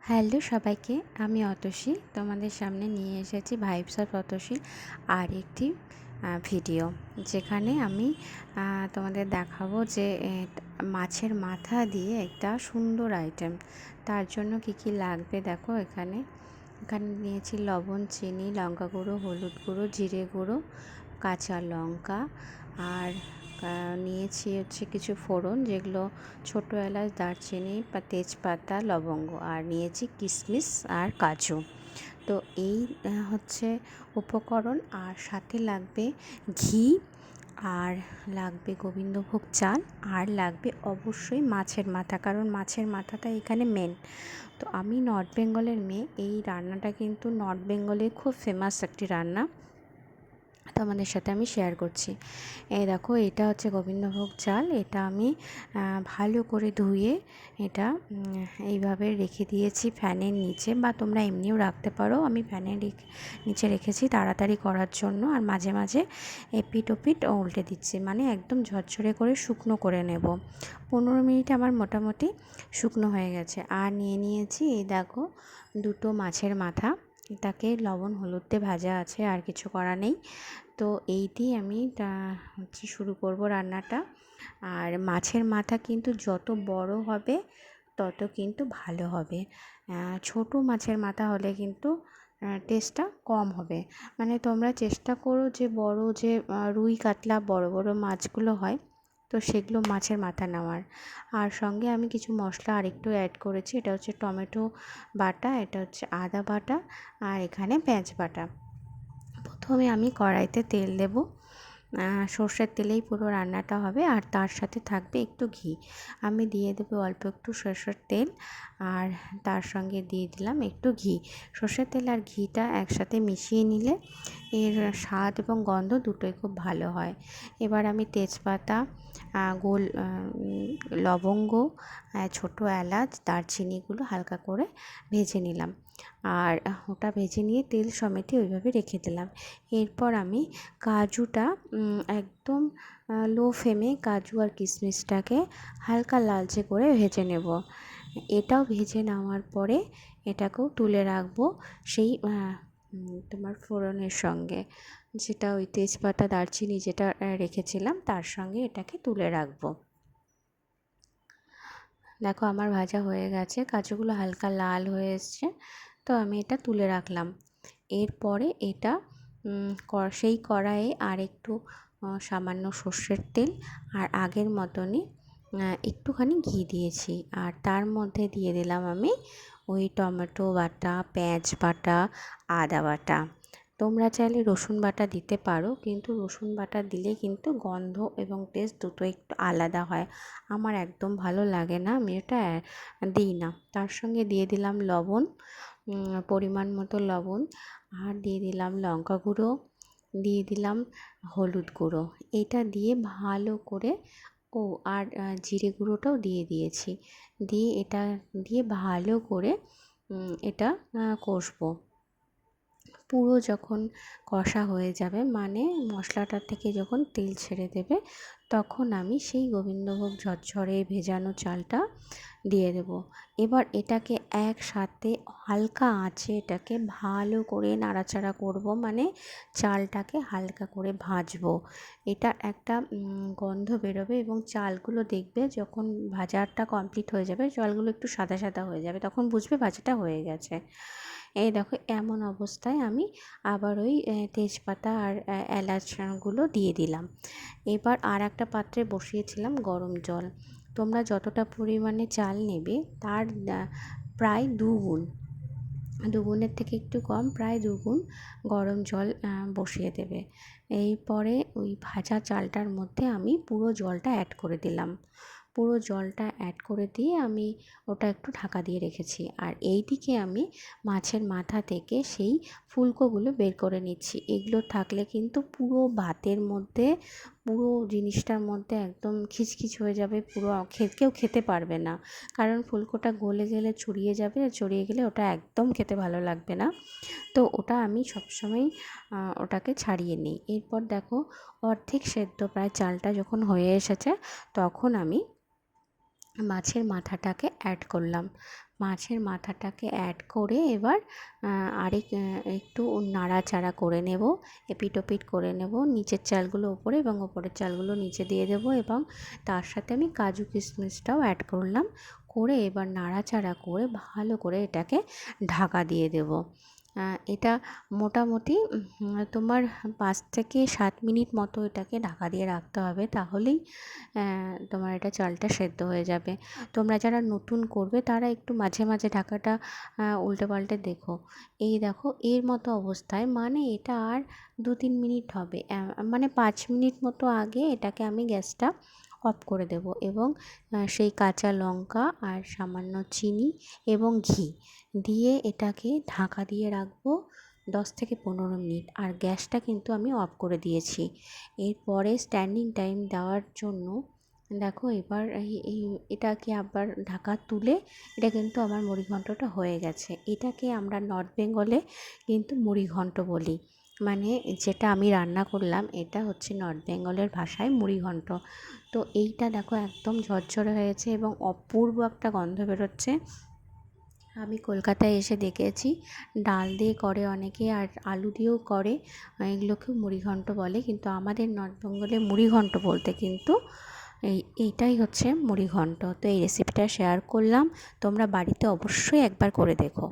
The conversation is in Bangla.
হ্যালো সবাইকে, আমি অতসী তোমাদের সামনে নিয়ে এসেছি ভাইবস অফ অতসী আর একটি ভিডিও, যেখানে আমি তোমাদের দেখাবো যে মাছের মাথা দিয়ে একটা সুন্দর আইটেম। তার জন্য কি কি লাগবে দেখো। এখানে নিয়েছি লবণ, চিনি, লঙ্কা গুঁড়ো, হলুদ গুঁড়ো, জিরে গুঁড়ো, কাঁচা লঙ্কা, আর নিয়েছি হচ্ছে কিছু ফোড়ন, যেগুলো ছোটো এলাচ, দারচিনি, তেজপাতা, লবঙ্গ, আর নিয়েছি কিশমিশ আর কাজু। তো এই হচ্ছে উপকরণ। আর সাথে লাগবে ঘি, আর লাগবে গোবিন্দভোগ চাল, আর লাগবে অবশ্যই মাছের মাথা, কারণ মাছের মাথাটা এখানে মেন। তো আমি নর্থ বেঙ্গলের মেয়ে, এই রান্নাটা কিন্তু নর্থ বেঙ্গলের খুব ফেমাস একটি রান্না, তোমাদের সাথে আমি শেয়ার করছি। এই দেখো, এটা হচ্ছে গোবিন্দভোগ চাল। এটা আমি ভালো করে ধুয়ে এটা এইভাবে রেখে দিয়েছি ফ্যানের নিচে, বা তোমরা এমনিও রাখতে পারো। আমি ফ্যানের নিচে রেখেছি তাড়াতাড়ি করার জন্য, আর মাঝে মাঝে এপিট ওপিট উল্টে দিচ্ছি, মানে একদম ঝরঝরে করে শুকনো করে নেব। 15 মিনিট আমার মোটামুটি শুকনো হয়ে গেছে। আর নিয়েছি এই দেখো দুটো মাছের মাথা, এটাকে লবণ হলুদ দিয়ে ভাজা আছে, আর কিছু করা নেই। তো এই দিয়ে আমি শুরু করব রান্নাটা। আর মাছের মাথা কিন্তু যত বড় হবে তত কিন্তু ভালো হবে। ছোট মাছের মাথা হলে কিন্তু টেস্টটা কম হবে। মানে তোমরা চেষ্টা করো যে বড় যে রুই কাতলা বড় বড় মাছগুলো হয়, তো সেগুলো মাছের মাথা নেওয়ার। আর সঙ্গে আমি কিছু মশলা আরেকটু অ্যাড করেছি। এটা হচ্ছে টমেটো বাটা, এটা হচ্ছে আদা বাটা, আর এখানে পেঁয়াজ বাটা। প্রথমে আমি কড়াইতে তেল দেব, সর্ষের তেলেই পুরো রান্নাটা হবে, আর তার সাথে থাকবে একটু ঘি। আমি দিয়ে দেবো অল্প একটু সর্ষের তেল, আর তার সঙ্গে দিয়ে দিলাম একটু ঘি। সর্ষের তেল আর ঘিটা একসাথে মিশিয়ে নিলে এর স্বাদ এবং গন্ধ দুটোই খুব ভালো হয়। এবার আমি তেজপাতা, লবঙ্গ, ছোটো এলাচ, দারচিনিগুলো হালকা করে ভেজে নিলাম, আর ওটা ভেজে নিয়ে তেল সমেতে ওইভাবে রেখে দিলাম। এরপর আমি কাজুটা একদম লো ফ্লেমে কাজু আর কিশমিশটাকে হালকা লালচে করে ভেজে নেব। এটাও ভেজে নেওয়ার পরে এটাকেও তুলে রাখবো সেই তোমার ফোড়নের সঙ্গে, যেটা ওই তেজপাতা দারচিনি যেটা রেখেছিলাম তার সঙ্গে এটাকে তুলে রাখবো। দেখো আমার ভাজা হয়ে গেছে, কাজুগুলো হালকা লাল হয়ে এসছে, তো আমি এটা তুলে রাখলাম। এরপরে এটা সেই কড়াইয়ে আর একটু সামান্য সর্ষের তেল আর আগের মতনই একটুখানি ঘি দিয়েছি, আর তার মধ্যে দিয়ে দিলাম আমি ওই টমেটো বাটা, পেঁয়াজ বাটা, আদা বাটা। তোমরা চাইলে রসুন বাটা দিতে পারো, কিন্তু রসুন বাটা দিলে কিন্তু গন্ধ এবং টেস্ট দুটো একটু আলাদা হয়। আমার একদম ভালো লাগে না, আমি এটা দিই না। তার সঙ্গে দিয়ে দিলাম লবণ, পরিমাণ মতো লবণ, আর দিয়ে দিলাম লঙ্কা গুঁড়ো, দিয়ে দিলাম হলুদ গুঁড়ো। এটা দিয়ে ভালো করে, আর জিরে গুঁড়োটাও দিয়ে দিয়েছি, দিয়ে এটা দিয়ে ভালো করে এটা কষবো। পুরো যখন কষা হয়ে যাবে, মানে মশলাটার থেকে যখন তেল ছেড়ে দেবে, তখন আমি সেই গোবিন্দভোগ ঝরঝরে ভেজানো চালটা দিয়ে দেব। এবার এটাকে একসাথে হালকা আঁচে এটাকে ভালো করে নাড়াচাড়া করব, মানে চালটাকে হালকা করে ভাজবো। এটা একটা গন্ধ বেরোবে, এবং চালগুলো দেখবে যখন ভাজাটা কমপ্লিট হয়ে যাবে, চালগুলো একটু সাদা সাদা হয়ে যাবে, তখন বুঝবে ভাজাটা হয়ে গেছে। এই দেখো এমন অবস্থায় আমি আবার ওই তেজপাতা আর এলাচগুলো দিয়ে দিলাম। এবার আর একটা পাত্রে বসিয়েছিলাম গরম জল। তোমরা যতটা পরিমাণে চাল নেবে তার প্রায় দুগুণের থেকে একটু কম, প্রায় দুগুণ গরম জল বসিয়ে দেবে। এরপরে ওই ভাজা চালটার মধ্যে আমি পুরো জলটা অ্যাড করে দিলাম। পুরো জলটা অ্যাড করে দিয়ে আমি ওটা একটু ঢাকা দিয়ে রেখেছি, আর এই দিকে আমি মাছের মাথা থেকে সেই ফুলকোগুলো বের করে নিচ্ছি। এগুলো থাকলে কিন্তু পুরো ভাতের মধ্যে, পুরো জিনিসটার মধ্যে একদম খিচখিচ হয়ে যাবে, পুরো কেউ খেতে পারবে না, কারণ ফুলকোটা গলে গেলে ছড়িয়ে যাবে, ছড়িয়ে গেলে ওটা একদম খেতে ভালো লাগবে না। তো ওটা আমি সবসময় ওটাকে ছাড়িয়ে নিই। এরপর দেখো অর্ধেক সেদ্ধ প্রায় চালটা যখন হয়ে এসেছে, তখন আমি মাছের মাথাটাকে অ্যাড করলাম। মাছের মাথাটাকে অ্যাড করে এবার একটু নাড়াচাড়া করে নেব, এপিট ওপিট করে নেব, নিচের চালগুলো ওপরে এবং ওপরের চালগুলো নিচে দিয়ে দেব এবং তার সাথে আমি কাজু কিশমিশটাও অ্যাড করলাম, করে এবার নাড়াচাড়া করে ভালো করে এটাকে ঢাকা দিয়ে দেব। এটা মোটামুটি তোমার 5 থেকে 7 মিনিট মতো এটাকে ঢাকা দিয়ে রাখতে হবে, তাহলেই তোমার এটা চালটা সেদ্ধ হয়ে যাবে। তোমরা যারা নতুন করবে তারা একটু মাঝে মাঝে ঢাকাটা উল্টে পাল্টে দেখো। এই দেখো এর মতো অবস্থায়, মানে এটা আর 2-3 মিনিট হবে, মানে 5 মিনিট মতো আগে এটাকে আমি গ্যাসটা অফ করে দেব এবং সেই কাঁচা লঙ্কা আর সামান্য চিনি এবং ঘি দিয়ে এটাকে ঢাকা দিয়ে রাখবো 10 থেকে 15 মিনিট, আর গ্যাসটা কিন্তু আমি অফ করে দিয়েছি। এরপরে স্ট্যান্ডিং টাইম দেওয়ার জন্য দেখো এবার এটাকে আবার ঢাকা তুলে, এটা কিন্তু আমার মুড়িঘণ্টটা হয়ে গেছে। এটাকে আমরা নর্থ বেঙ্গলে কিন্তু মুড়িঘণ্ট বলি, মানে যেটা আমি রান্না করলাম এটা হচ্ছে নর্থ বেঙ্গলের ভাষায় মুড়িঘণ্ট। তো এইটা দেখো একদম ঝরঝরে হয়েছে এবং অপূর্ব একটা গন্ধ বেরোচ্ছে। আমি কলকাতায় এসে দেখেছি ডাল দিয়ে করে অনেকে, আর আলু দিয়েও করে, এগুলোকেও মুড়িঘণ্ট বলে, কিন্তু আমাদের নর্থ বেঙ্গলে মুড়িঘণ্ট বলতে কিন্তু এইটাই হচ্ছে মুড়িঘণ্ট। তো এই রেসিপিটা শেয়ার করলাম, তোমরা বাড়িতে অবশ্যই একবার করে দেখো।